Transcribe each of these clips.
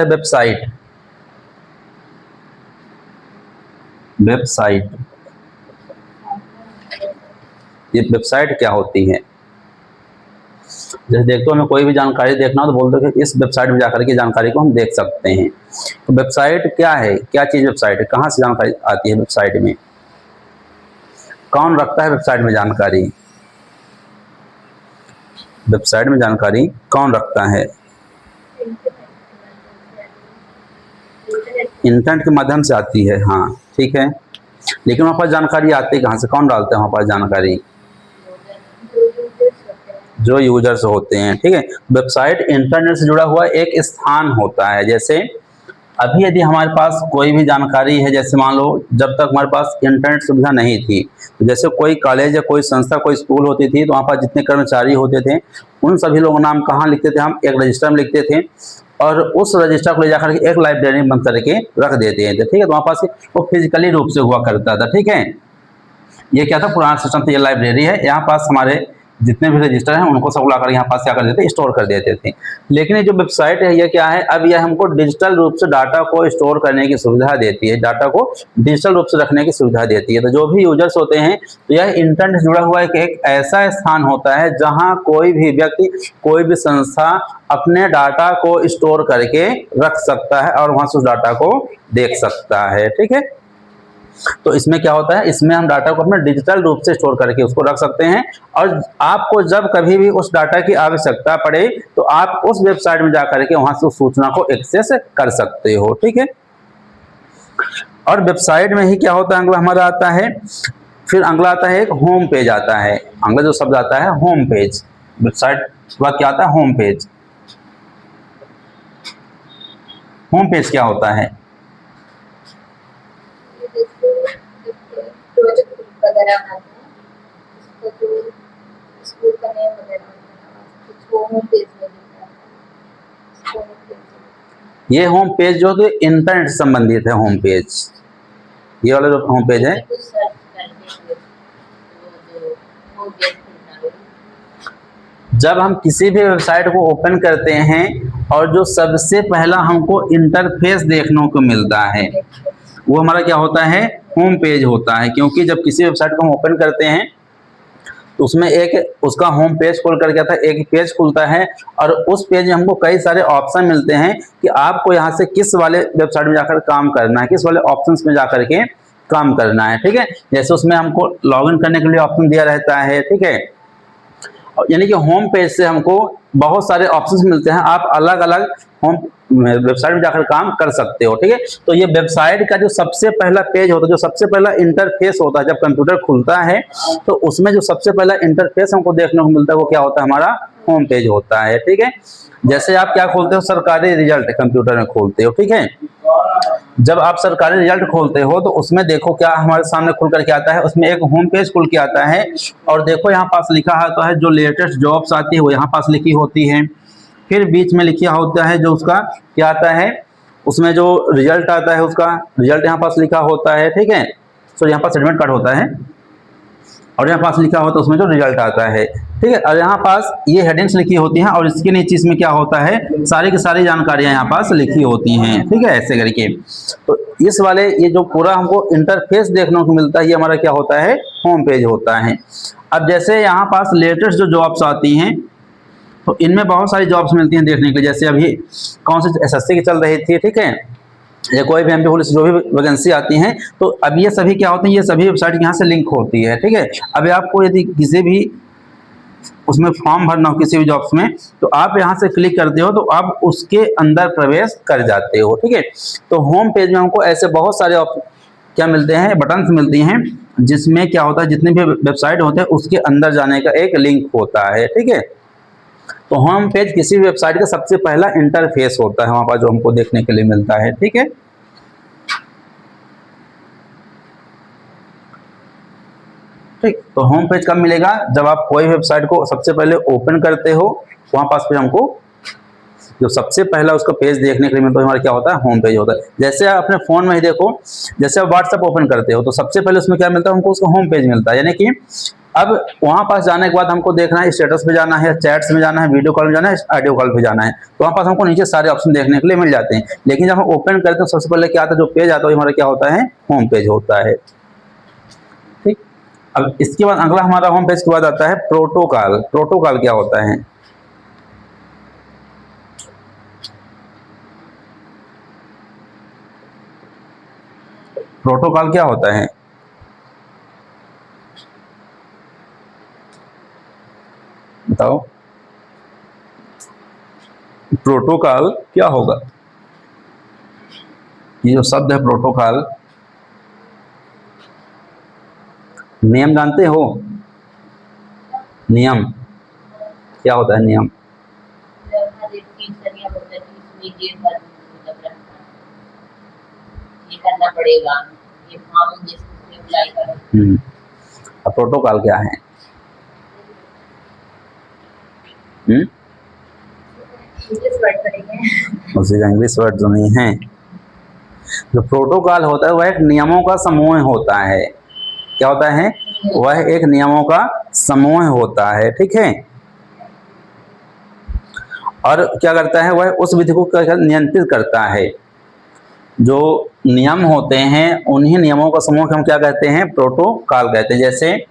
Website. Website, ये website क्या होती है? जैसे देखते हो हमें कोई भी जानकारी देखना हो तो बोलते हो कि इस वेबसाइट में जाकर के जानकारी को हम देख सकते हैं। तो वेबसाइट क्या है, क्या चीज वेबसाइट है, कहाँ से जानकारी आती है वेबसाइट में, कौन रखता है वेबसाइट में जानकारी? वेबसाइट में जानकारी कौन रखता है? इंटरनेट के माध्यम से आती है, हाँ ठीक है। लेकिन वहाँ पर जानकारी आती है कहाँ से, कौन डालते हैं वहाँ पर जानकारी? जो यूजर्स होते हैं, ठीक है। वेबसाइट इंटरनेट से जुड़ा हुआ एक स्थान होता है। जैसे अभी यदि हमारे पास कोई भी जानकारी है, जैसे मान लो जब तक हमारे पास इंटरनेट सुविधा नहीं थी, तो जैसे कोई कॉलेज या कोई संस्था, कोई स्कूल होती थी, तो वहाँ पर जितने कर्मचारी होते थे उन सभी लोगों नाम कहाँ लिखते थे, हम एक रजिस्टर में लिखते थे और उस रजिस्टर को ले जाकर के एक लाइब्रेरी में बंद करके रख देते थे, ठीक है। तो वहाँ पास वो फिजिकली रूप से हुआ करता था, ठीक है। ये क्या था, पुराना सिस्टम था। ये लाइब्रेरी है, यहाँ पास हमारे जितने भी रजिस्टर हैं उनको सब लाकर यहाँ पास क्या कर देते, स्टोर कर देते थे। लेकिन ये जो वेबसाइट है ये क्या है, अब यह हमको डिजिटल रूप से डाटा को स्टोर करने की सुविधा देती है, डाटा को डिजिटल रूप से रखने की सुविधा देती है। तो जो भी यूजर्स होते हैं, तो यह इंटरनेट से जुड़ा हुआ एक ऐसा स्थान होता है जहाँ कोई भी व्यक्ति, कोई भी संस्था अपने डाटा को स्टोर करके रख सकता है और वहां से उस डाटा को देख सकता है, ठीक है। तो इसमें क्या होता है, इसमें हम डाटा को अपने डिजिटल रूप से स्टोर करके उसको रख सकते हैं और आपको जब कभी भी उस डाटा की आवश्यकता पड़े तो आप उस वेबसाइट में जाकर के वहां से उस सूचना को एक्सेस कर सकते हो, ठीक है। और वेबसाइट में ही क्या होता है, अगला हमारा आता है, फिर अगला आता है एक होम पेज आता है। अगला जो शब्द आता है होम पेज, वेबसाइट के बाद क्या आता है, होम पेज। होम पेज क्या होता है? ये होम पेज जो तो इंटरनेट से संबंधित है, होम पेज, ये वाला जो होम पेज है। जब हम किसी भी वेबसाइट को ओपन करते हैं और जो सबसे पहला हमको इंटरफेस देखने को मिलता है वो हमारा क्या होता है, होम पेज होता है। क्योंकि जब किसी वेबसाइट को हम ओपन करते हैं तो उसमें एक उसका होम पेज खोल कर क्या था, एक पेज खुलता है और उस पेज में हमको कई सारे ऑप्शन मिलते हैं कि आपको यहाँ से किस वाले वेबसाइट में जाकर काम करना है, किस वाले ऑप्शंस में जाकर के काम करना है, ठीक है। जैसे उसमें हमको लॉगिन करने के लिए ऑप्शन दिया रहता है, ठीक है। यानी कि होम पेज से हमको बहुत सारे ऑप्शंस मिलते हैं, आप अलग अलग होम वेबसाइट में जाकर काम कर सकते हो, ठीक है। तो ये वेबसाइट का जो सबसे पहला पेज होता है, जो सबसे पहला इंटरफेस होता है, जब कंप्यूटर खुलता है तो उसमें जो सबसे पहला इंटरफेस हमको देखने को मिलता है वो क्या होता है, हमारा होम पेज होता है, ठीक है। जैसे आप क्या खोलते हो, सरकारी रिजल्ट कंप्यूटर में खोलते हो, ठीक है। जब आप सरकारी रिजल्ट खोलते हो तो उसमें देखो क्या हमारे सामने खुल करके आता है, उसमें एक होम पेज खुल के आता है और देखो यहाँ पास लिखा होता है जो लेटेस्ट जॉब्स आती है वो यहाँ पास लिखी होती है। फिर बीच में लिखा होता है जो उसका क्या आता है, उसमें जो रिजल्ट आता है उसका रिजल्ट यहाँ पास लिखा होता है, ठीक है। सो यहाँ पास एडमिट कार्ड होता है और यहाँ पास लिखा होता है उसमें जो रिजल्ट आता है, ठीक है। और यहाँ पास ये हेडिंग्स लिखी होती हैं और इसके नीचे इसमें क्या होता है, सारी की सारी जानकारियां यहाँ पास लिखी होती हैं, ठीक है, ऐसे करके। तो इस वाले ये जो पूरा हमको इंटरफेस देखने को मिलता है ये हमारा क्या होता है, होम पेज होता है। अब जैसे यहाँ पास लेटेस्ट जो जॉब्स आती हैं तो इनमें बहुत सारी जॉब्स मिलती हैं देखने के लिए। जैसे अभी कौन सी एसएससी की चल रही थी, ठीक है, या कोई भी एमपी पुलिस जो भी वैकेंसी आती हैं, तो अब ये सभी क्या होते हैं, ये सभी वेबसाइट यहाँ से लिंक होती है, ठीक है। अब आपको यदि किसी भी उसमें फॉर्म भरना हो किसी भी जॉब्स में तो आप यहाँ से क्लिक करते हो तो आप उसके अंदर प्रवेश कर जाते हो, ठीक है। तो होम पेज में हमको ऐसे बहुत सारे क्या मिलते हैं, बटन्स मिलती हैं जिसमें क्या होता है, जितने भी वेबसाइट होते हैं उसके अंदर जाने का एक लिंक होता है, ठीक है। तो होम पेज किसी भी वेबसाइट का सबसे पहला इंटरफेस होता है वहां पर जो हमको देखने के लिए मिलता है, ठीक है। ठीक, तो होम पेज कब मिलेगा, जब आप कोई वेबसाइट को सबसे पहले ओपन करते हो, वहां पास फिर हमको जो सबसे पहला उसका पेज देखने के लिए मिलता है हमारा क्या होता है, होम पेज होता है। जैसे आप अपने फ़ोन में ही देखो, जैसे आप व्हाट्सएप ओपन करते हो तो सबसे पहले उसमें क्या मिलता है, हमको उसका होम पेज मिलता है। यानी कि अब वहाँ पास जाने के बाद हमको देखना है स्टेटस पे जाना है, चैट्स में जाना है, वीडियो कॉल में जाना है, ऑडियो कॉल पे जाना है, तो वहाँ पास हमको नीचे सारे ऑप्शन देखने के लिए मिल जाते हैं। लेकिन जब हम ओपन करते हैं सबसे पहले क्या आता है, जो पेज आता है हमारा क्या होता है, होम पेज होता है। ठीक, अब इसके बाद अगला हमारा होम पेज के बाद आता है प्रोटोकॉल। प्रोटोकॉल क्या होता है, प्रोटोकॉल क्या होता है, बताओ। प्रोटोकॉल क्या होगा, ये जो शब्द है प्रोटोकॉल, नियम जानते हो, नियम क्या होता है, नियम करना पड़ेगा, ये फॉर्म जिसमें अप्लाई करो। अब प्रोटोकॉल क्या है, उसी का इंग्लिश वर्ड जो नहीं है। जो प्रोटोकॉल होता है वह एक नियमों का समूह होता है। क्या होता है, वह एक नियमों का समूह होता है, ठीक है। और क्या करता है, वह उस विधि को नियंत्रित करता है। जो नियम होते हैं उन्हीं नियमों का समूह हम क्या कहते हैं, प्रोटोकॉल कहते हैं। जैसे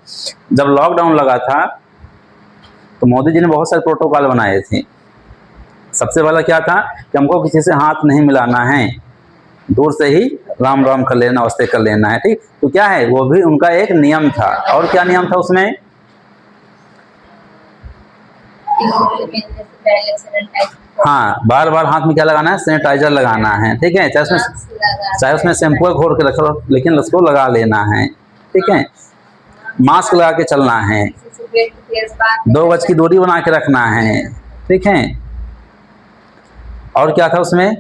जब लॉकडाउन लगा था तो मोदी जी ने बहुत सारे प्रोटोकॉल बनाए थे। सबसे पहला क्या था कि हमको किसी से हाथ नहीं मिलाना है, दूर से ही राम राम कर लेना, नमस्ते कर लेना है, ठीक। तो क्या है, वो भी उनका एक नियम था। और क्या नियम था उसमें, हाँ, बार बार हाथ में क्या लगाना है, सैनिटाइजर लगाना है, ठीक है। चाहे उसमें शैम्पू घोर के रखो, लेकिन उसको लगा लेना है, ठीक है। मास्क लगा के चलना है, 2 गज की दूरी बना के रखना है, ठीक है। और क्या था उसमें,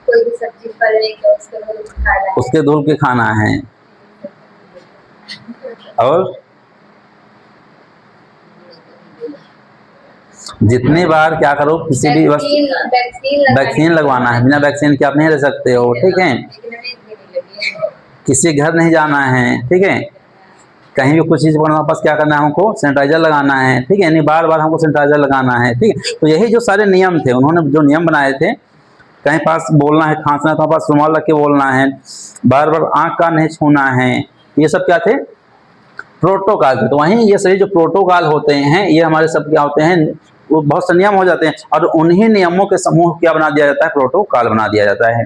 कोई भी सब्जी पड़ेगा उसके धुल के खाना है। और जितनी बार क्या करो, किसी भी वैक्सीन लगवाना है, बिना वैक्सीन के आप नहीं रह सकते हो, ठीक है। किसी घर नहीं जाना है, ठीक है। कहीं भी कुछ चीज़ बनाना वापस क्या करना है, हमको सैनिटाइजर लगाना है, ठीक है। यानी बार बार हमको सैनिटाइजर लगाना है, ठीक है। तो यही जो सारे नियम थे, उन्होंने जो नियम बनाए थे, कहीं पास बोलना है, खांसना है तो पास रुमाल रख के बोलना है, बार बार आँख का नहीं छूना है, ये सब क्या थे, प्रोटोकॉल थे। तो वहीं ये सभी जो प्रोटोकॉल होते हैं ये हमारे सब क्या होते हैं, वो बहुत से नियम हो जाते हैं और उन्हीं नियमों के समूह क्या बना दिया जाता है, प्रोटोकॉल बना दिया जाता है।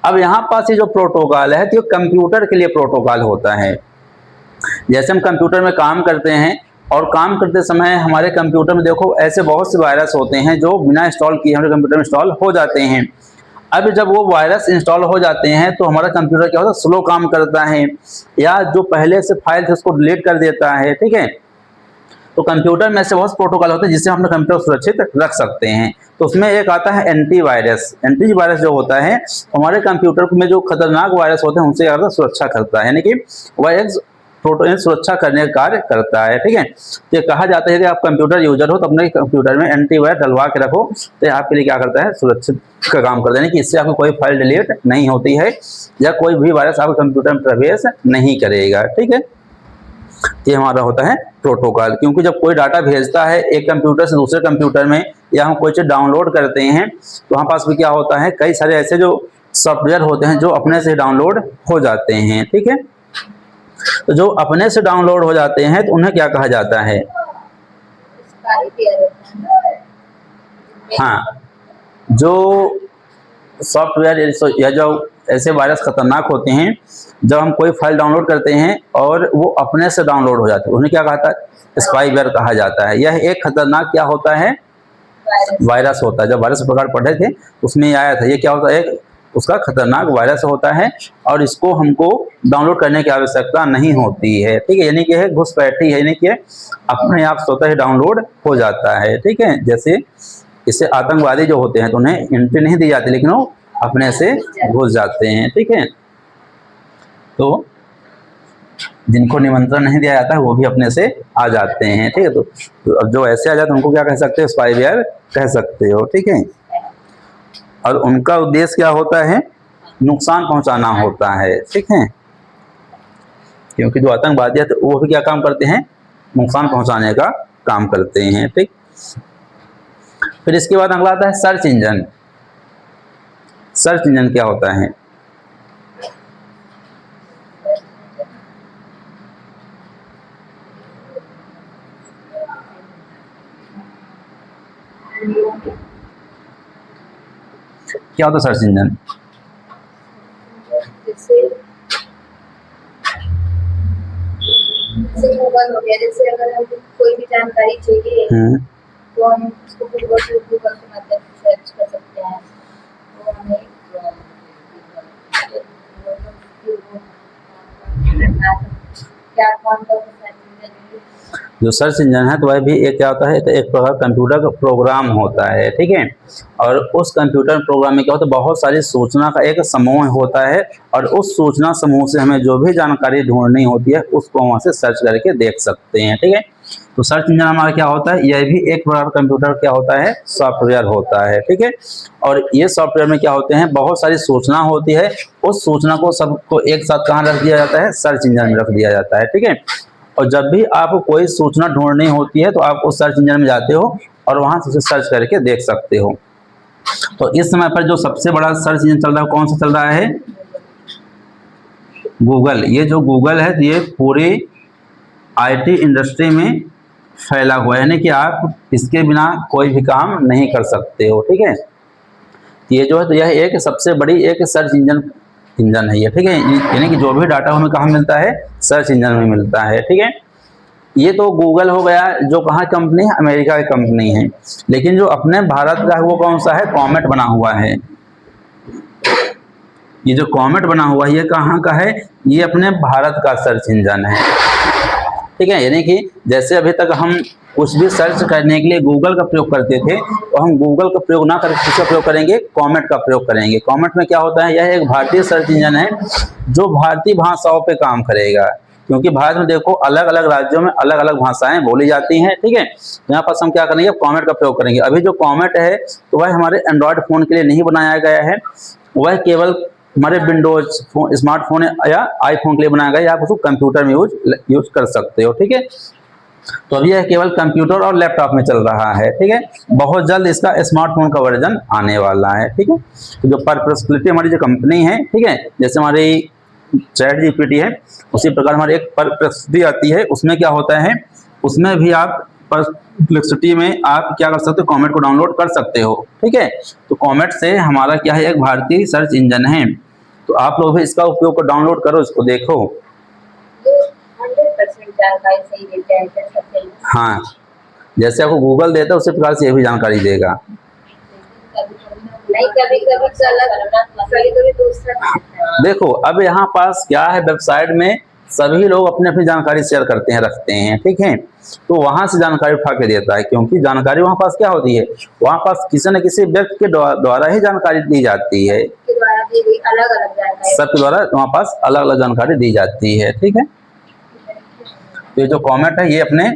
अब यहाँ पास ये जो प्रोटोकॉल है तो कंप्यूटर के लिए प्रोटोकॉल होता है। जैसे हम कंप्यूटर में काम करते हैं और काम करते समय हमारे कंप्यूटर में देखो ऐसे बहुत से वायरस होते हैं जो बिना इंस्टॉल किए हमारे कंप्यूटर में इंस्टॉल हो जाते हैं। अब जब वो वायरस इंस्टॉल हो जाते हैं तो हमारा कंप्यूटर क्या होता है, स्लो काम करता है या जो पहले से फाइल थे उसको डिलीट कर देता है, ठीक है। तो कंप्यूटर में ऐसे बहुत प्रोटोकॉल होते हैं जिससे हम अपना कंप्यूटर सुरक्षित रख सकते हैं। तो उसमें एक आता है एंटीवायरस। एंटीवायरस जो होता है हमारे कंप्यूटर में जो खतरनाक वायरस होते हैं उनसे क्या करता है, सुरक्षा करता है, यानी कि वह एक प्रोटोकॉल सुरक्षा करने का कार्य करता है, ठीक है। तो ये कहा जाता है कि आप कंप्यूटर यूजर हो तो अपने कंप्यूटर में एंटीवायरस डलवा के रखो, तो ये आपके लिए क्या करता है, सुरक्षित का काम करता है, यानी कि इससे आपकी कोई फाइल डिलीट नहीं होती है या कोई भी वायरस आपके कंप्यूटर में प्रवेश नहीं करेगा, ठीक है। ये हमारा होता है प्रोटोकॉल। क्योंकि जब कोई डाटा भेजता है एक कंप्यूटर से दूसरे कंप्यूटर में या हम कोई चीज़ डाउनलोड करते हैं तो वहाँ पास भी क्या होता है, कई सारे ऐसे जो सॉफ्टवेयर होते हैं जो अपने से डाउनलोड हो जाते हैं, ठीक है। तो जो अपने से डाउनलोड हो जाते हैं तो उन्हें क्या कहा जाता है, हाँ, जो सॉफ्टवेयर या जो ऐसे वायरस खतरनाक होते हैं जब हम कोई फाइल डाउनलोड करते हैं और वो अपने से डाउनलोड हो जाते हैं उन्हें क्या कहता है, स्पाईवेयर कहा जाता है। यह एक खतरनाक क्या होता है, वायरस होता है। जब वायरस प्रकार पढ़े थे उसमें आया था, ये क्या होता है, एक उसका खतरनाक वायरस होता है और इसको हमको डाउनलोड करने की आवश्यकता नहीं होती है, ठीक है। यानी कि घुसपैठी है, यानी कि अपने आप स्वतः ही डाउनलोड हो जाता है, ठीक है। जैसे इससे आतंकवादी जो होते हैं तो उन्हें एंट्री नहीं दी जाती लेकिन वो अपने से घुस जाते हैं, ठीक है। तो जिनको निमंत्रण नहीं दिया जाता है वो भी अपने से आ जाते हैं, ठीक है। तो अब जो ऐसे आ जाते हैं उनको क्या कह सकते हो, स्पाईवेयर कह सकते हो, ठीक है। और उनका उद्देश्य क्या होता है, नुकसान पहुंचाना होता है, ठीक है। क्योंकि जो आतंकवादी है तो वो भी क्या काम करते हैं, नुकसान पहुंचाने का काम करते हैं, ठीक। फिर इसके बाद अगला आता है सर्च इंजन। सर्च इंजन क्या होता है, क्या होता है सर्च इंजन? जैसे गूगल हो गया, जैसे अगर हम कोई भी जानकारी चाहिए तो हम उसको गूगल के माध्यम से सर्च कर सकते हैं, तो हमें क्या कौन सा जो सर्च इंजन है तो वह भी एक क्या होता है, तो एक प्रकार कंप्यूटर का प्रोग्राम होता है, ठीक है। और उस कंप्यूटर प्रोग्राम में क्या होता है, बहुत सारी सूचना का एक समूह होता है और उस सूचना समूह से हमें जो भी जानकारी ढूंढनी होती है उसको वहां से सर्च करके देख सकते हैं, ठीक है। तो सर्च इंजन हमारा क्या होता है, यह भी एक प्रकार कंप्यूटर क्या होता है, सॉफ्टवेयर होता है, ठीक है। और ये सॉफ्टवेयर में क्या होते हैं, बहुत सारी सूचना होती है, उस सूचना को सबको एक साथ कहाँ रख दिया जाता है, सर्च इंजन में रख दिया जाता है, ठीक है। और जब भी आपको कोई सूचना ढूंढनी होती है तो आप उस सर्च इंजन में जाते हो और वहां से उसे सर्च करके देख सकते हो। तो इस समय पर जो सबसे बड़ा सर्च इंजन चल रहा है, कौन सा चल रहा है, गूगल। ये जो गूगल है ये पूरी आईटी इंडस्ट्री में फैला हुआ है, यानी कि आप इसके बिना कोई भी काम नहीं कर सकते हो, ठीक है। ये जो है तो यह एक सबसे बड़ी एक सर्च इंजन है ये, ठीक है। यानी कि जो भी डाटा हमें कहाँ मिलता है, सर्च इंजन में मिलता है, ठीक है। ये तो गूगल हो गया, जो कहाँ कंपनी है, अमेरिका की कंपनी है। लेकिन जो अपने भारत का है वो कौन सा है, कॉमेट बना हुआ है। ये जो कॉमेट बना हुआ है ये कहाँ का है, ये अपने भारत का सर्च इंजन है, ठीक है। यानी कि जैसे अभी तक हम कुछ भी सर्च करने के लिए गूगल का प्रयोग करते थे, तो हम गूगल का प्रयोग ना करके किसका प्रयोग करेंगे, कॉमेट का प्रयोग करेंगे। कॉमेट में क्या होता है, यह एक भारतीय सर्च इंजन है जो भारतीय भाषाओं पे काम करेगा, क्योंकि भारत में देखो अलग अलग राज्यों में अलग अलग भाषाएं बोली जाती हैं, ठीक है। यहाँ पर हम क्या करेंगे, कॉमेट का प्रयोग करेंगे। अभी जो कॉमेट है तो वह हमारे एंड्रॉयड फोन के लिए नहीं बनाया गया है, वह केवल हमारे विंडोज स्मार्टफोन या आईफोन के लिए बनाया गया है, आप उसको कंप्यूटर में यूज कर सकते हो, ठीक है। तो अभी यह केवल कंप्यूटर और लैपटॉप में चल रहा है, ठीक है। बहुत जल्द इसका स्मार्टफोन का वर्जन आने वाला है, ठीक है। तो जो परप्लेक्सिटी हमारी जो कंपनी है, ठीक है, जैसे हमारी चैट जीपीटी है उसी प्रकार हमारी एक परप्लेक्सिटी आती है, उसमें क्या होता है, उसमें भी आप परप्लेक्सिटी में आप क्या कर सकते हो, कॉमेट को डाउनलोड कर सकते हो, ठीक है। तो कॉमेट से हमारा क्या है, एक भारतीय सर्च इंजन है, तो आप लोग भी इसका उपयोग कर डाउनलोड करो, इसको देखो। 100% जानकारी सही देते हैं। हाँ, जैसे आपको गूगल देता है उसी प्रकार से ये भी जानकारी देगा। नहीं, कभी कभी दूसरा। देखो अब यहाँ पास क्या है, वेबसाइट में सभी लोग अपने अपनी जानकारी शेयर करते हैं, रखते हैं, ठीक है। तो वहां से जानकारी उठा के देता है, क्योंकि जानकारी वहां पास क्या होती है, वहां पास किसी न किसी व्यक्ति के द्वारा ही जानकारी दी जाती है, अलग अलग जानकारी सबके द्वारा वहां पास अलग अलग जानकारी दी जाती है, ठीक है। तो ये जो कॉमेट है ये अपने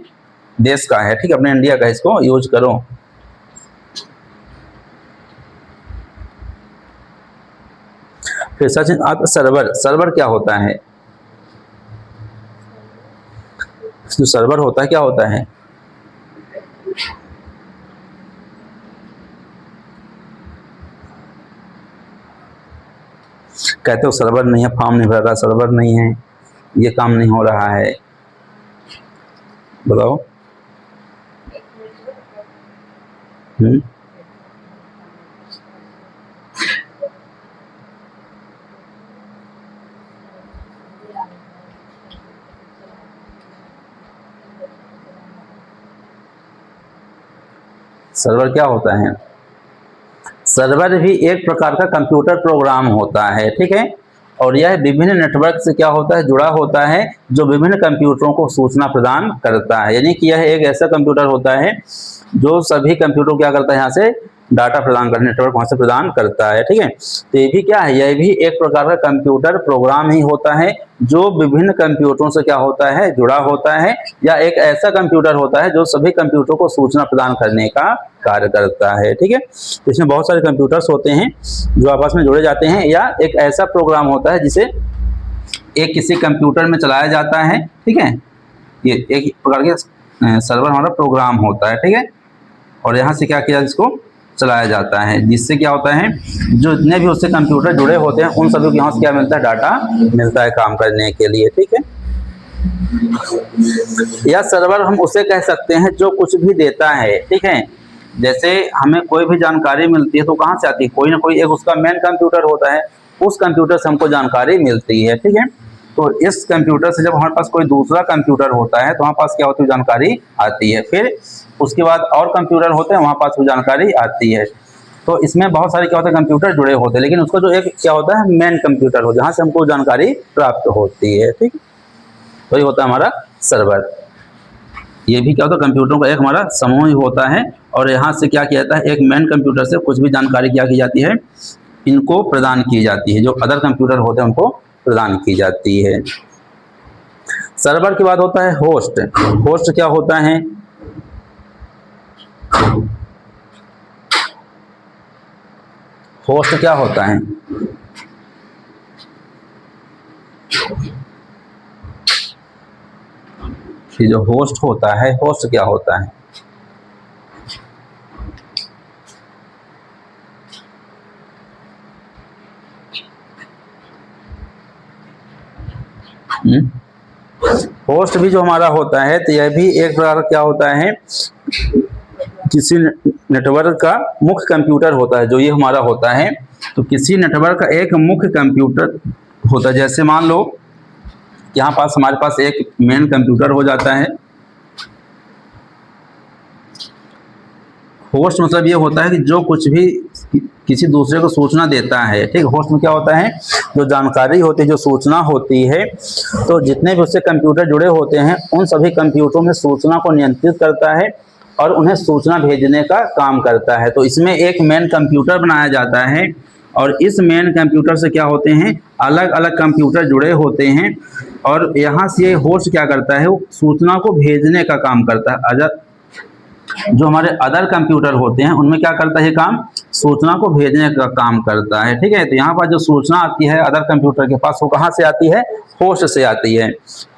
देश का है, ठीक है, अपने इंडिया का, इसको यूज करो। फिर सचिन आप सर्वर, सर्वर क्या होता है, जो सर्वर होता है क्या होता है, कहते हो सर्वर नहीं है, फॉर्म नहीं भर रहा, सर्वर नहीं है, ये काम नहीं हो रहा है, बताओ। सर्वर क्या होता है, सर्वर भी एक प्रकार का कंप्यूटर प्रोग्राम होता है, ठीक है। और यह विभिन्न नेटवर्क से क्या होता है, जुड़ा होता है, जो विभिन्न कंप्यूटरों को सूचना प्रदान करता है। यानी कि यह एक ऐसा कंप्यूटर होता है जो सभी कंप्यूटर क्या करता है, यहाँ से डाटा प्रदान करने, नेटवर्क वहां से प्रदान करता है। ठीक है, तो ये भी क्या है, यह भी एक प्रकार का कंप्यूटर प्रोग्राम ही होता है जो विभिन्न कंप्यूटरों से क्या होता है, जुड़ा होता है, या एक ऐसा कंप्यूटर होता है जो सभी कंप्यूटरों को सूचना प्रदान करने का कार्य करता है। ठीक है, इसमें बहुत सारे कंप्यूटर्स होते हैं जो आपस में जुड़े जाते हैं, या एक ऐसा प्रोग्राम होता है जिसे एक किसी कंप्यूटर में चलाया जाता है। ठीक है, ये एक प्रकार के सर्वर हमारा प्रोग्राम होता है। ठीक है, और यहाँ से क्या किया, इसको चलाया जाता है, जिससे क्या होता है, जो जितने भी उससे कंप्यूटर जुड़े होते हैं उन सभी को यहाँ से क्या मिलता है, डाटा मिलता है काम करने के लिए। ठीक है, या सर्वर हम उसे कह सकते हैं जो कुछ भी देता है। ठीक है, जैसे हमें कोई भी जानकारी मिलती है तो कहाँ से आती है, कोई ना कोई एक उसका मेन कंप्यूटर होता है, उस कंप्यूटर से हमको जानकारी मिलती है। ठीक है, तो इस कंप्यूटर से जब हमारे पास कोई दूसरा कंप्यूटर होता है तो हमारे पास क्या होती है, जानकारी आती है, फिर उसके बाद और कंप्यूटर होते हैं, वहाँ पास वो जानकारी आती है। तो इसमें बहुत सारे क्या होते हैं, कंप्यूटर जुड़े होते हैं, लेकिन उसका जो एक क्या होता है, मेन कंप्यूटर हो, जहाँ से हमको जानकारी प्राप्त होती है। ठीक, तो ये होता है हमारा सर्वर। ये भी क्या होता है, कंप्यूटरों का एक हमारा समूह ही होता है, और यहाँ से क्या किया जाता है, एक मेन कंप्यूटर से कुछ भी जानकारी क्या की जाती है, इनको प्रदान की जाती है, जो अदर कंप्यूटर होते हैं उनको प्रदान की जाती है। सर्वर के बाद होता है होस्ट। होस्ट क्या होता है, होस्ट क्या होता है, ये जो होस्ट होता है, होस्ट क्या होता है, होस्ट भी जो हमारा होता है, तो यह भी एक प्रकार क्या होता है, किसी नेटवर्क का मुख्य कंप्यूटर होता है, जो ये हमारा होता है। तो किसी नेटवर्क का एक मुख्य कंप्यूटर होता है, जैसे मान लो यहाँ पास हमारे पास एक मेन कंप्यूटर हो जाता है। होस्ट मतलब ये होता है कि जो कुछ भी किसी दूसरे को सूचना देता है। ठीक, होस्ट में क्या होता है, जो जानकारी होती है, जो सूचना होती है, तो जितने भी उससे कंप्यूटर जुड़े होते हैं उन सभी कंप्यूटरों में सूचना को नियंत्रित करता है और उन्हें सूचना भेजने का काम करता है। तो इसमें एक मेन कंप्यूटर बनाया जाता है, और इस मेन कंप्यूटर से क्या होते हैं, अलग अलग कंप्यूटर जुड़े होते हैं, और यहाँ से होस्ट क्या करता है, वो सूचना को भेजने का काम करता है। जो हमारे अदर कंप्यूटर होते हैं उनमें क्या करता है काम, सूचना को भेजने का काम करता है। ठीक है, तो यहाँ पर जो सूचना आती है अदर कंप्यूटर के पास, वो कहाँ से आती है, होस्ट से आती है।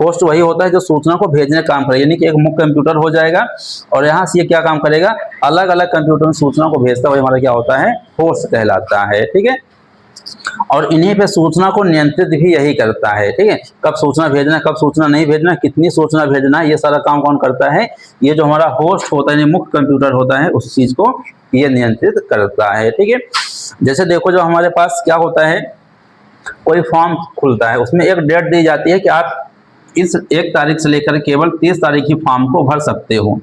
होस्ट वही होता है जो सूचना को भेजने का काम करेगा, यानी कि एक मुख्य कंप्यूटर हो जाएगा और यहाँ से ये क्या काम करेगा, अलग अलग कंप्यूटर में सूचना को भेजता, वही हमारा क्या होता है, होस्ट कहलाता है। ठीक है, और इन्हीं पे सूचना को नियंत्रित भी यही करता है। ठीक है, कब सूचना भेजना है, कब सूचना नहीं भेजना, कितनी सूचना भेजना है, ये सारा काम कौन करता है, ये जो हमारा होस्ट होता है, मुख्य कंप्यूटर होता है, उस चीज को ये नियंत्रित करता है। ठीक है, जैसे देखो जो हमारे पास क्या होता है, कोई फॉर्म खुलता है, उसमें एक डेट दी जाती है कि आप इस 1 तारीख से लेकर केवल 30 तारीख की फॉर्म को भर सकते हो।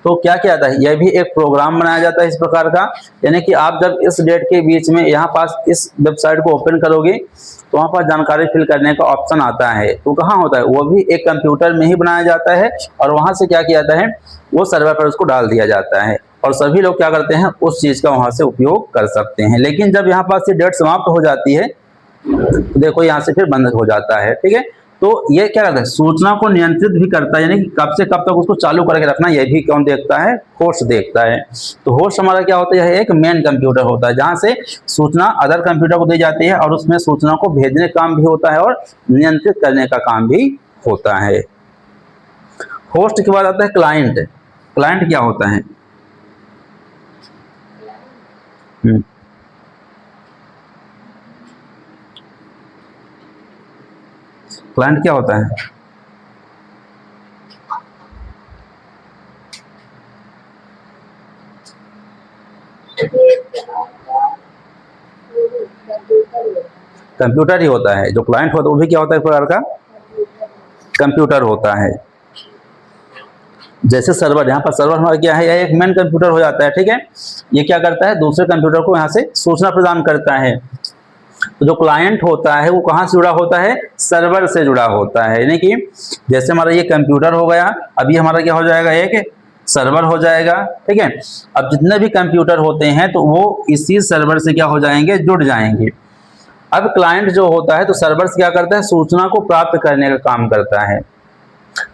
तो क्या किया जाता है, यह भी एक प्रोग्राम बनाया जाता है इस प्रकार का, यानी कि आप जब इस डेट के बीच में यहाँ पास इस वेबसाइट को ओपन करोगे तो वहाँ पर जानकारी फिल करने का ऑप्शन आता है। तो कहाँ होता है, वो भी एक कंप्यूटर में ही बनाया जाता है, और वहाँ से क्या किया जाता है, वो सर्वर पर उसको डाल दिया जाता है, और सभी लोग क्या करते हैं, उस चीज़ का वहाँ से उपयोग कर सकते हैं। लेकिन जब यहाँ पास ये डेट समाप्त हो जाती है तो देखो यहाँ से फिर बंद हो जाता है। ठीक है, तो ये क्या करता है, सूचना को नियंत्रित भी करता है, यानी कि कब से कब तक उसको चालू करके रखना, यह भी कौन देखता है, होस्ट देखता है। तो होस्ट हमारा क्या होता है, यह एक मेन कंप्यूटर होता है जहां से सूचना अदर कंप्यूटर को दी जाती है, और उसमें सूचना को भेजने का काम भी होता है और नियंत्रित करने का काम भी होता है। होस्ट के बाद आता है क्लाइंट। क्लाइंट क्या होता है, क्लाइंट क्या होता है, कंप्यूटर ही होता है। जो क्लाइंट होता है वो भी क्या होता है, एक प्रकार का कंप्यूटर होता है। जैसे सर्वर, यहाँ पर सर्वर हमारा क्या है, यह एक मेन कंप्यूटर हो जाता है। ठीक है, ये क्या करता है, दूसरे कंप्यूटर को यहाँ से सूचना प्रदान करता है। तो जो क्लाइंट होता है वो कहाँ से जुड़ा होता है, सर्वर से जुड़ा होता है, यानी कि जैसे हमारा ये कंप्यूटर हो गया, अभी हमारा क्या हो जाएगा, एक सर्वर हो जाएगा। ठीक है, अब जितने भी कंप्यूटर होते हैं तो वो इसी सर्वर से क्या हो जाएंगे, जुड़ जाएंगे। अब क्लाइंट जो होता है तो सर्वर से क्या करता है, सूचना को प्राप्त करने का काम करता है,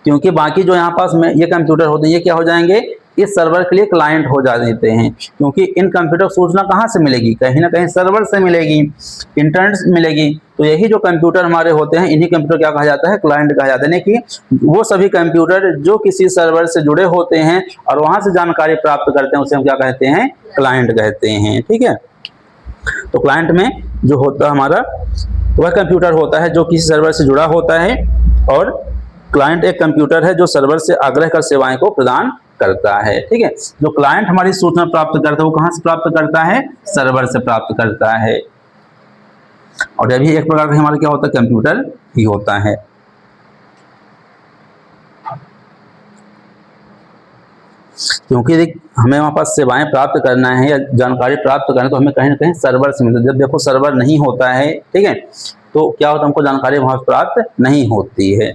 क्योंकि बाकी जो यहाँ पास में ये कंप्यूटर होते हैं ये क्या हो जाएंगे, इस सर्वर के लिए क्लाइंट हो जाते हैं, क्योंकि इन कंप्यूटर सूचना कहाँ से मिलेगी, कहीं ना कहीं सर्वर से मिलेगी, इंटरनेट से मिलेगी। तो यही जो कंप्यूटर हमारे होते हैं इन्हीं कंप्यूटर क्या कहा जाता है, क्लाइंट कहा जाता है। यानी कि वो सभी कंप्यूटर जो किसी सर्वर से जुड़े होते हैं और वहां से जानकारी प्राप्त करते हैं उसे हम क्या कहते हैं, क्लाइंट कहते हैं। ठीक है, तो क्लाइंट में जो होता है हमारा वह कंप्यूटर होता है जो किसी सर्वर से जुड़ा होता है, और क्लाइंट एक कंप्यूटर है जो सर्वर से आग्रह कर सेवाएं को प्रदान करता है। ठीक है, जो क्लाइंट हमारी सूचना प्राप्त करता है वो कहां से प्राप्त करता है, सर्वर से प्राप्त करता है। और यह भी एक प्रकार का हमारा क्या होता है, कंप्यूटर ही होता है। क्योंकि हमें वहाँ पास सेवाएं प्राप्त करना है या जानकारी प्राप्त करना है तो हमें कहीं ना कहीं सर्वर से मिलता है। जब देखो सर्वर नहीं होता है, ठीक है, तो क्या होता है, हमको जानकारी वहां प्राप्त नहीं होती है।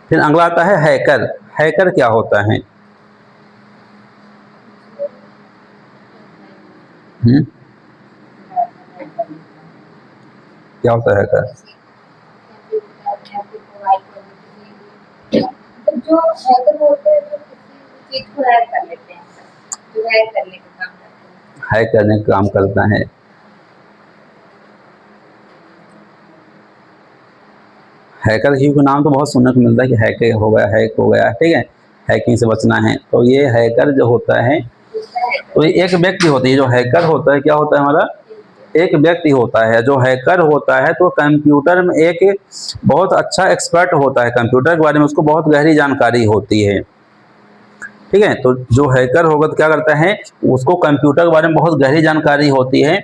फिर अगला आता है हैकर। हैकर क्या होता है, क्या होता है हैकर? जो हैकर होते हैं जो किसी चीज को हैक कर लेते हैं, जो हैक करने का काम करते हैं, हैक करने का काम करता है। हैकर ही का नाम तो बहुत सुनने को मिलता है कि हैक हो गया, हैक हो गया। ठीक है, हैकिंग से बचना है। तो ये हैकर जो होता है तो ये एक व्यक्ति होती है, जो हैकर होता है क्या होता है हमारा, एक व्यक्ति होता है। जो हैकर होता है तो कंप्यूटर में एक बहुत अच्छा एक्सपर्ट होता है, कंप्यूटर के बारे में उसको बहुत गहरी जानकारी होती है। ठीक है, तो जो हैकर होगा तो क्या करता है, उसको कंप्यूटर के बारे में बहुत गहरी जानकारी होती है।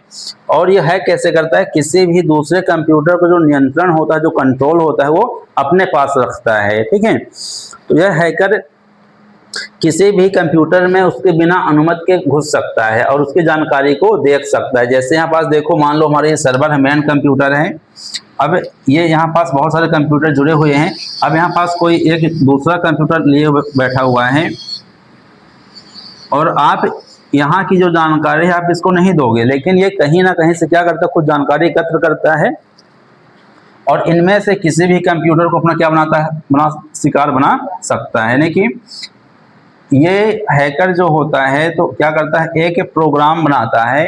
और ये हैक कैसे करता है, किसी भी दूसरे कंप्यूटर का जो नियंत्रण होता है, जो कंट्रोल होता है, वो अपने पास रखता है। ठीक है, तो यह हैकर किसी भी कंप्यूटर में उसके बिना अनुमति के घुस सकता है और उसकी जानकारी को देख सकता है। जैसे यहाँ पास देखो, मान लो हमारे ये सर्वर है, मेन कंप्यूटर है। अब ये यहाँ पास बहुत सारे कंप्यूटर जुड़े हुए हैं। अब यहाँ पास कोई एक दूसरा कंप्यूटर लिए बैठा हुआ है और आप यहाँ की जो जानकारी है आप इसको नहीं दोगे, लेकिन ये कहीं ना कहीं से क्या करता है, कुछ जानकारी एकत्र करता है और इनमें से किसी भी कंप्यूटर को अपना क्या बनाता है, शिकार बना सकता है। यानी कि ये हैकर जो होता है तो क्या करता है, एक प्रोग्राम बनाता है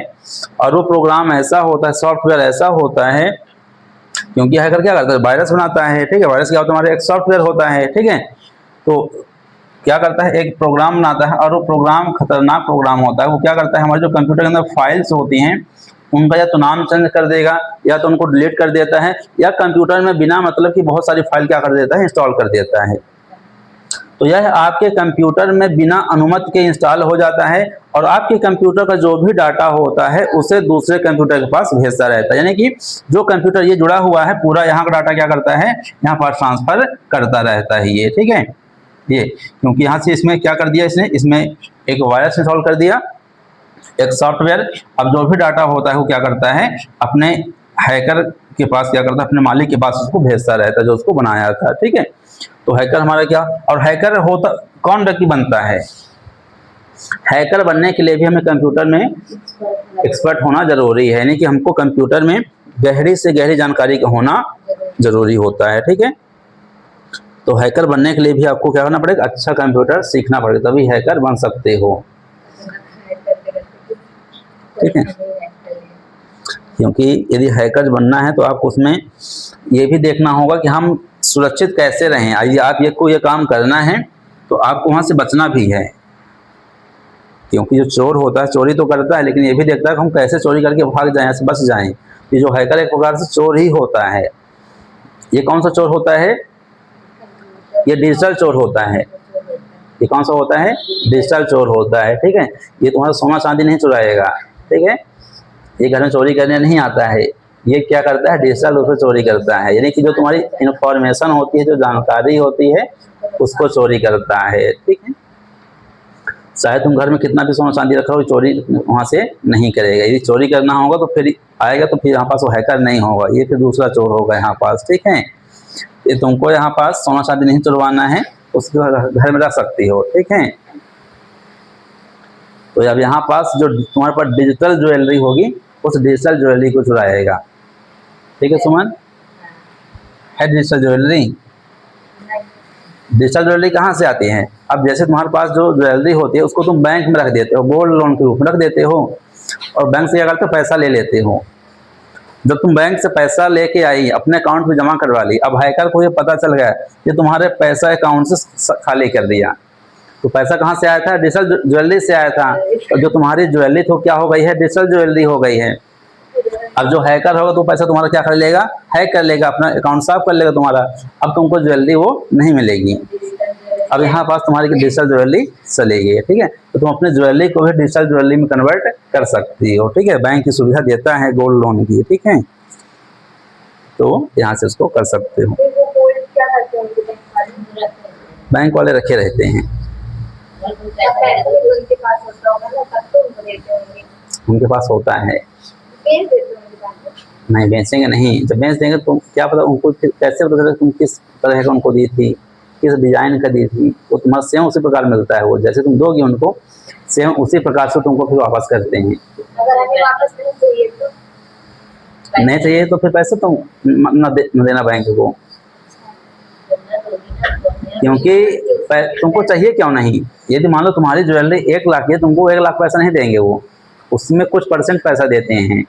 और वो प्रोग्राम ऐसा होता है, सॉफ्टवेयर ऐसा होता है, क्योंकि हैकर क्या करता है, वायरस बनाता है। ठीक है, वायरस क्या होता है, हमारे एक सॉफ्टवेयर होता है। ठीक है, तो क्या करता है, एक प्रोग्राम बनाता है और वो प्रोग्राम खतरनाक प्रोग्राम होता है। वो क्या करता है, हमारे जो कंप्यूटर के अंदर फाइल्स होती हैं उनका या तो नाम चेंज कर देगा, या तो उनको डिलीट कर देता है, या कंप्यूटर में बिना मतलब कि बहुत सारी फाइल क्या कर देता है, इंस्टॉल कर देता है। तो यह आपके कंप्यूटर में बिना अनुमति के इंस्टॉल हो जाता है और आपके कंप्यूटर का जो भी डाटा होता है उसे दूसरे कंप्यूटर के पास भेजता रहता है। यानी कि जो कंप्यूटर ये जुड़ा हुआ है पूरा यहाँ का डाटा क्या करता है, यहाँ पर ट्रांसफर करता रहता है ये। ठीक है, ये क्योंकि यहाँ से इसमें क्या कर दिया, इसमें एक वायरस इंस्टॉल कर दिया, एक सॉफ्टवेयर। अब जो भी डाटा होता है वो क्या करता है, अपने हैकर के पास क्या करता है, अपने मालिक के पास उसको भेजता रहता है जो उसको बनाया था। ठीक है, तो हैकर हमारा क्या, और हैकर होता कौन व्यक्ति बनता है, हैकर बनने के लिए भी हमें कंप्यूटर में एक्सपर्ट होना जरूरी है। यानी कि हमको कंप्यूटर में गहरी से गहरी जानकारी का होना जरूरी होता है। ठीक है, तो हैकर बनने के लिए भी आपको क्या करना पड़ेगा, अच्छा कंप्यूटर सीखना पड़ेगा, तभी हैकर बन सकते हो। ठीक है, क्योंकि यदि हैकर बनना है तो आपको उसमें ये भी देखना होगा कि हम सुरक्षित कैसे रहें। आइए आप ये काम करना है तो आपको वहाँ से बचना भी है, क्योंकि जो चोर होता है चोरी तो करता है लेकिन ये भी देखता है कि हम कैसे चोरी करके भाग जाएं, बच जाएं। ये जो हैकर एक प्रकार से चोर ही होता है। ये कौन सा चोर होता है, ये डिजिटल चोर होता है। ये कौन सा होता है, डिजिटल चोर होता है। ठीक है, ये तुम्हारा सोना चांदी नहीं चुराएगा। ठीक है, ये घर में चोरी करने नहीं आता है, ये क्या करता है, डिजिटल रूप से चोरी करता है। यानी कि जो तुम्हारी इंफॉर्मेशन होती है, जो जानकारी होती है उसको चोरी करता है। ठीक है, चाहे तुम घर में कितना भी सोना चांदी रखा हो, चोरी वहां से नहीं करेगा। यदि चोरी करना होगा तो फिर आएगा तो फिर यहाँ पास वो हैकर नहीं होगा, ये फिर दूसरा चोर होगा यहाँ पास। ठीक है, ये तुमको यहाँ पास सोना चांदी नहीं चुरवाना है, उसको घर में रख सकती हो, ठीक है। तो अब यहाँ पास जो तुम्हारे पास डिजिटल ज्वेलरी होगी उस डिजिटल ज्वेलरी को चुराएगा, ठीक है सुमन। है डिजिटल ज्वेलरी, डिजिटल ज्वेलरी कहाँ से आती है? अब जैसे तुम्हारे पास जो ज्वेलरी होती है उसको तुम बैंक में रख देते हो, गोल्ड लोन के रूप में रख देते हो, और बैंक से क्या करते हो, पैसा ले लेते हो। जब तुम बैंक से पैसा लेके आई, अपने अकाउंट में जमा करवा ली, अब हैकर को ये पता चल गया कि तुम्हारे पैसा अकाउंट से खाली कर दिया, तो पैसा कहाँ से आया था? डिजिटल ज्वेलरी से आया था। और जो तुम्हारी ज्वेलरी तो क्या हो गई है? डिजिटल ज्वेलरी हो गई है। अब जो हैकर होगा तो पैसा तुम्हारा क्या कर लेगा? हैक कर लेगा, अपना अकाउंट साफ कर लेगा तुम्हारा। अब तुमको ज्वेलरी वो नहीं मिलेगी। अब यहाँ पास तुम्हारी डिजिटल ज्वेलरी चलेगी, ठीक है। तो तुम अपने ज्वेलरी को भी डिजिटल ज्वेलरी में कन्वर्ट कर सकती हो, ठीक है। बैंक की सुविधा देता है गोल्ड लोन की, ठीक है। तो यहाँ से उसको कर सकते हो। बैंक वाले रखे रहते हैं, उनके पास होता है। नहीं बेचेंगे नहीं, जब बेच देंगे तो क्या पता उनको कैसे पता चले तुम किस तरह का उनको दी थी, किस डिजाइन का दी थी। वो तुम्हारा सेम उसी प्रकार मिलता है, वो जैसे तुम दोगी उनको सेम उसी प्रकार से तुमको फिर वापस करते हैं। अगर हमें वापस नहीं चाहिए तो? नहीं चाहिए तो फिर पैसे तुम न देना बैंक को, क्योंकि तुमको चाहिए क्यों नहीं। यदि मान लो तुम्हारी ज्वेलरी 1 लाख है, तुमको 1 लाख पैसा नहीं देंगे, वो उसमें कुछ परसेंट पैसा देते हैं।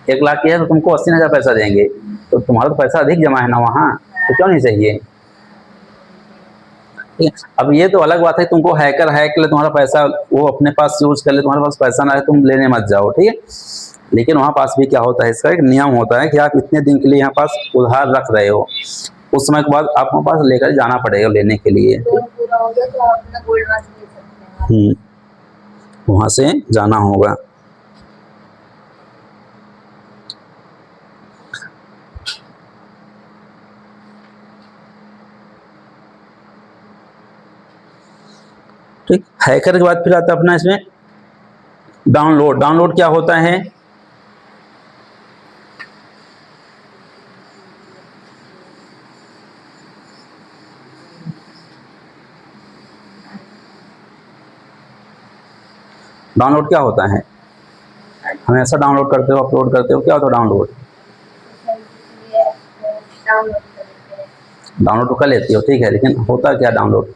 1 लाख की है तो तुमको 80,000 पैसा देंगे, तो तुम्हारा तो पैसा अधिक जमा है ना वहाँ, तो क्यों नहीं चाहिए। अब ये तो अलग बात है, तुमको हैकर हैक ले तुम्हारा पैसा वो अपने पास यूज कर ले, तुम्हारे पास पैसा ना है तुम लेने मत जाओ, ठीक है। लेकिन वहाँ पास भी क्या होता है, इसका एक नियम होता है कि आप इतने दिन के लिए यहाँ पास उधार रख रहे हो, उस समय के बाद आपके पास लेकर जाना पड़ेगा लेने के लिए। पूरा हो गया तो आप अपना गोल्ड वहाँ से ले सकते हैं। वहाँ से जाना होगा। ठीक, हैकर के बाद फिर आता है अपना इसमें डाउनलोड। डाउनलोड क्या होता है? डाउनलोड क्या होता है? हमेशा डाउनलोड करते हो, अपलोड करते हो, क्या होता है डाउनलोड? डाउनलोड तो कर लेती हो, ठीक है, लेकिन होता क्या डाउनलोड?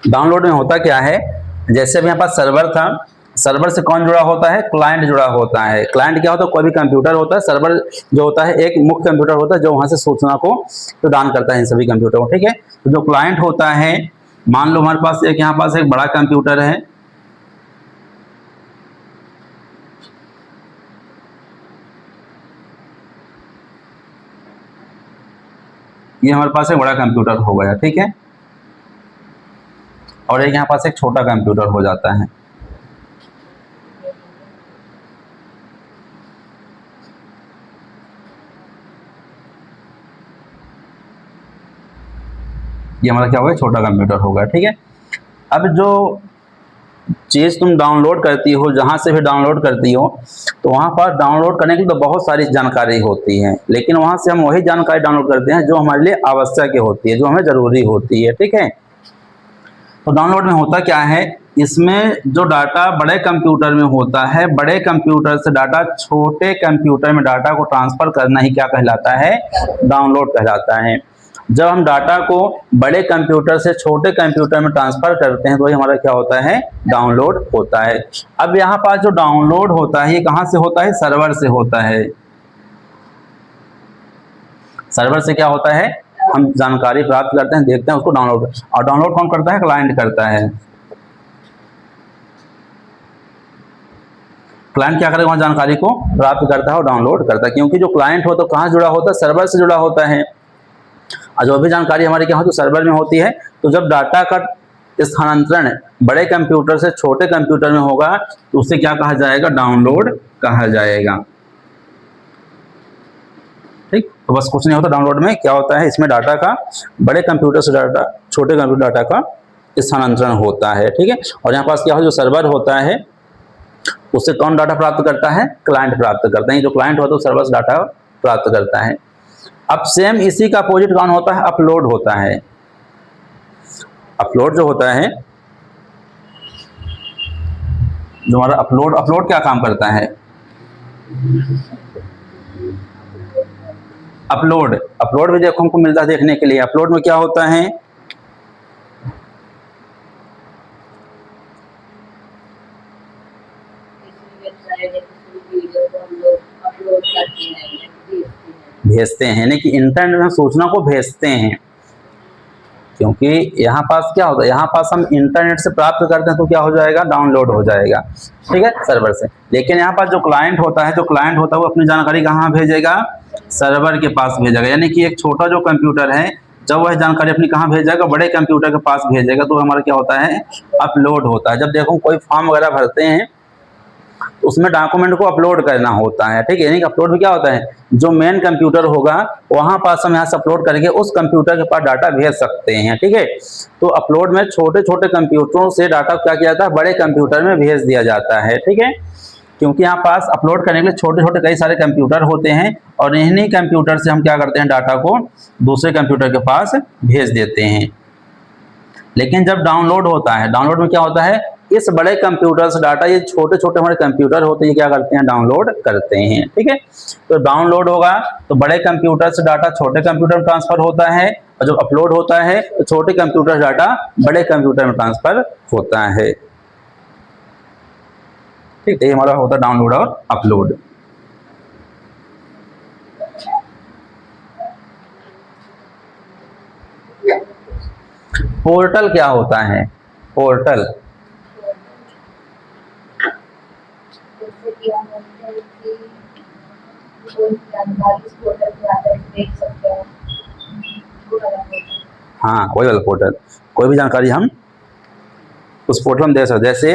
डाउनलोड में होता क्या है, जैसे अभी यहाँ पास सर्वर था, सर्वर से कौन जुड़ा होता है? क्लाइंट जुड़ा होता है। क्लाइंट क्या होता है? कोई भी कंप्यूटर होता है। सर्वर जो होता है एक मुख्य कंप्यूटर होता है जो वहां से सूचना को प्रदान करता है इन सभी कंप्यूटरों को, ठीक है। तो जो क्लाइंट होता है, मान लो हमारे पास एक यहाँ पास एक बड़ा कंप्यूटर है, ये हमारे पास एक बड़ा कंप्यूटर हो गया, ठीक है, और एक यहाँ पास एक छोटा कंप्यूटर हो जाता है। ये हमारा क्या होगा? छोटा कंप्यूटर होगा, ठीक है। अब जो चीज़ तुम डाउनलोड करती हो, जहाँ से भी डाउनलोड करती हो, तो वहाँ पर डाउनलोड करने की तो बहुत सारी जानकारी होती है, लेकिन वहाँ से हम वही जानकारी डाउनलोड करते हैं जो हमारे लिए आवश्यक होती है, जो हमें ज़रूरी होती है, ठीक है। तो डाउनलोड में होता क्या है, इसमें जो डाटा बड़े कंप्यूटर में होता है, बड़े कंप्यूटर से डाटा छोटे कंप्यूटर में डाटा को ट्रांसफ़र करना ही क्या कहलाता है? डाउनलोड कहलाता है। जब हम डाटा को बड़े कंप्यूटर से छोटे कंप्यूटर में ट्रांसफ़र करते हैं तो ये हमारा क्या होता है? डाउनलोड होता है। अब यहाँ पास जो डाउनलोड होता है ये कहाँ से होता है? सर्वर से होता है। सर्वर से क्या होता है? हम जानकारी प्राप्त करते हैं, देखते हैं, उसको डाउनलोड, और डाउनलोड कौन करता है? क्लाइंट करता है। क्लाइंट क्या करेगा? वहाँ जानकारी को प्राप्त करता है और डाउनलोड करता है, क्योंकि जो क्लाइंट हो तो कहाँ जुड़ा होता है? सर्वर से जुड़ा होता है। और जो भी जानकारी हमारी क्या होती है? सर्वर में होती है। तो जब डाटा का स्थानांतरण बड़े कंप्यूटर से छोटे कंप्यूटर में होगा तो उसे क्या कहा जाएगा, डाउनलोड कहा जाएगा। ठीक, तो बस कुछ नहीं होता डाउनलोड में, क्या होता है इसमें डाटा का बड़े कंप्यूटर से डाटा छोटे कंप्यूटर डाटा का स्थानांतरण होता है। ठीक है, और यहाँ पास क्या हो, जो सर्वर होता है उससे कौन डाटा प्राप्त करता है, क्लाइंट प्राप्त करता है। जो क्लाइंट होता है वो सर्वर से डाटा प्राप्त करता है। अब सेम इसी का अपोजिट कौन होता है, अपलोड होता है। अपलोड जो होता है, जो हमारा अपलोड क्या काम करता है, अपलोड भी देखो हमको मिलता है देखने के लिए। अपलोड में क्या होता है, भेजते हैं, यानी कि इंटरनेट में सूचना को भेजते हैं। क्योंकि यहाँ पास क्या होता है, यहाँ पास हम इंटरनेट से प्राप्त करते हैं तो क्या हो जाएगा, डाउनलोड हो जाएगा। ठीक है, सर्वर से। लेकिन यहाँ पास जो क्लाइंट होता है वो अपनी जानकारी कहाँ भेजेगा, सर्वर के पास भेजेगा। यानी कि एक छोटा जो कंप्यूटर है जब वह जानकारी अपनी कहाँ भेजेगा, बड़े कंप्यूटर के पास भेजेगा, तो हमारा क्या होता है, अपलोड होता है। जब देखो कोई फॉर्म वगैरह भरते हैं उसमें डॉक्यूमेंट को अपलोड करना होता है। ठीक है, यानी कि अपलोड में क्या होता है, जो मेन कंप्यूटर होगा वहां पास हम यहाँ से अपलोड करके उस कंप्यूटर के पास डाटा भेज सकते हैं। ठीक है, तो अपलोड में छोटे छोटे कंप्यूटरों से डाटा क्या किया जाता है, बड़े कंप्यूटर में भेज दिया जाता है। ठीक है, क्योंकि यहाँ पास अपलोड करने के लिए छोटे छोटे कई सारे कंप्यूटर होते हैं और इन्हीं कंप्यूटर से हम क्या करते हैं, डाटा को दूसरे कंप्यूटर के पास भेज देते हैं। लेकिन जब डाउनलोड होता है, डाउनलोड में क्या होता है, इस बड़े कंप्यूटर से डाटा ये छोटे छोटे हमारे कंप्यूटर होते हैं क्या करते हैं, डाउनलोड करते हैं। ठीक है, तो डाउनलोड होगा तो बड़े कंप्यूटर से डाटा छोटे कंप्यूटर में ट्रांसफर होता है, और जब अपलोड होता है तो छोटे कंप्यूटर से डाटा बड़े कंप्यूटर में ट्रांसफर होता है। ठीक है, ये हमारा होता है डाउनलोड और अपलोड। पोर्टल क्या होता है, पोर्टल जैसे कि हम बोलते हैं कि कोई जानकारी इस पोर्टल पे आकर देख सकते हैं, वो वाला पोर्टल। हाँ, वही वाला पोर्टल, कोई भी जानकारी हम उस पोर्टल में दे सकते। जैसे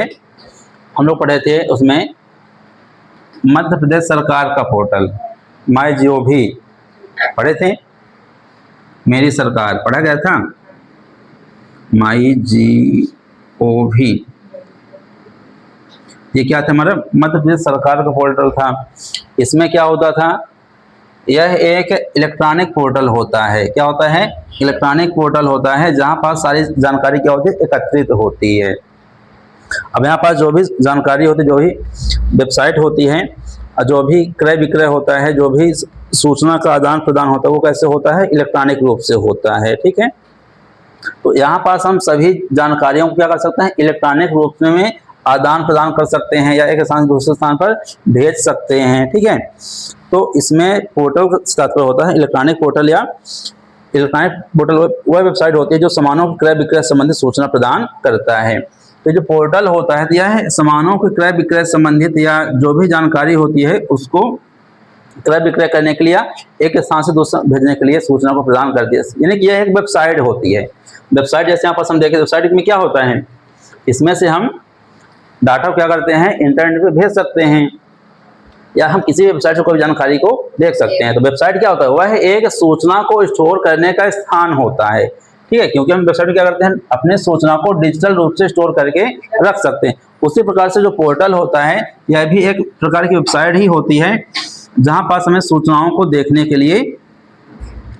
हम लोग पढ़े थे उसमें मध्य प्रदेश सरकार का पोर्टल MyGov पढ़े थे, मेरी सरकार पढ़ा गया था, MyGov ये क्या था, हमारा मध्य प्रदेश सरकार का पोर्टल था। इसमें क्या होता था, यह एक इलेक्ट्रॉनिक पोर्टल होता है। क्या होता है, इलेक्ट्रॉनिक पोर्टल होता है जहां पास सारी जानकारी क्या होती है, एकत्रित होती है। अब यहाँ पास जो भी जानकारी होती है, जो भी वेबसाइट होती है, जो भी क्रय विक्रय होता है, जो भी सूचना का आदान प्रदान होता है, वो कैसे होता है, इलेक्ट्रॉनिक रूप से होता है। ठीक है, तो यहाँ पास हम सभी जानकारियों को क्या कर सकते हैं, इलेक्ट्रॉनिक रूप में आदान प्रदान कर सकते हैं या एक स्थान से दूसरे स्थान पर भेज सकते हैं। ठीक है, तो इसमें पोर्टल का तात्पर्य होता है इलेक्ट्रॉनिक पोर्टल, या इलेक्ट्रॉनिक पोर्टल वह वेबसाइट होती है जो सामानों के क्रय विक्रय संबंधित सूचना प्रदान करता है। तो जो पोर्टल होता है यह सामानों के क्रय विक्रय संबंधित या जो भी जानकारी होती है उसको क्रय विक्रय करने के लिए एक स्थान से दूसरा भेजने के लिए सूचना को प्रदान करती है। यानी कि यह एक वेबसाइट होती है। वेबसाइट जैसे यहाँ पर हम देखें, वेबसाइट में क्या होता है, इसमें से हम डाटा क्या करते हैं, इंटरनेट पे भेज सकते हैं, या हम किसी भी वेबसाइट से कोई जानकारी को देख सकते हैं। तो वेबसाइट क्या होता है, वह एक सूचना को स्टोर करने का स्थान होता है। ठीक है, क्योंकि हम वेबसाइट में क्या करते हैं, अपने सूचना को डिजिटल रूप से स्टोर करके रख सकते हैं। उसी प्रकार से जो पोर्टल होता है यह भी एक प्रकार की वेबसाइट ही होती है जहां पास हमें सूचनाओं को देखने के लिए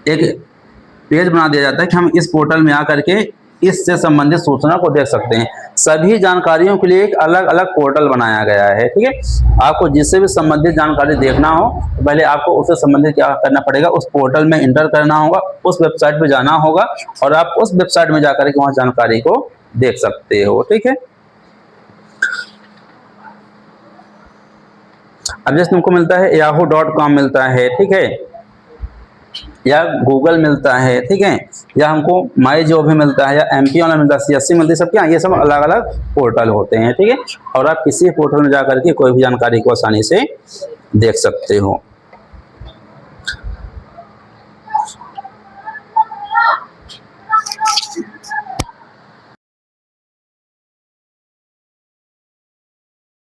एक पेज बना दिया जाता है कि हम इस पोर्टल में आकर के इससे संबंधित सूचना को देख सकते हैं। सभी जानकारियों के लिए एक अलग अलग पोर्टल बनाया गया है। ठीक है, आपको जिससे भी संबंधित जानकारी देखना हो तो पहले आपको उससे संबंधित क्या करना पड़ेगा, उस पोर्टल में इंटर करना होगा, उस वेबसाइट पे जाना होगा और आप उस वेबसाइट में जाकर के वहां जानकारी को देख सकते हो। ठीक है, अब जैसे तुमको मिलता है yahoo.com मिलता है, ठीक है, या गूगल मिलता है, ठीक है, या हमको MyGov मिलता है, या MP ऑनलाइन मिलता है, CSC मिलती है, सब क्या ये सब अलग अलग पोर्टल होते हैं। ठीक है, और आप किसी पोर्टल में जाकर के कोई भी जानकारी को आसानी से देख सकते हो।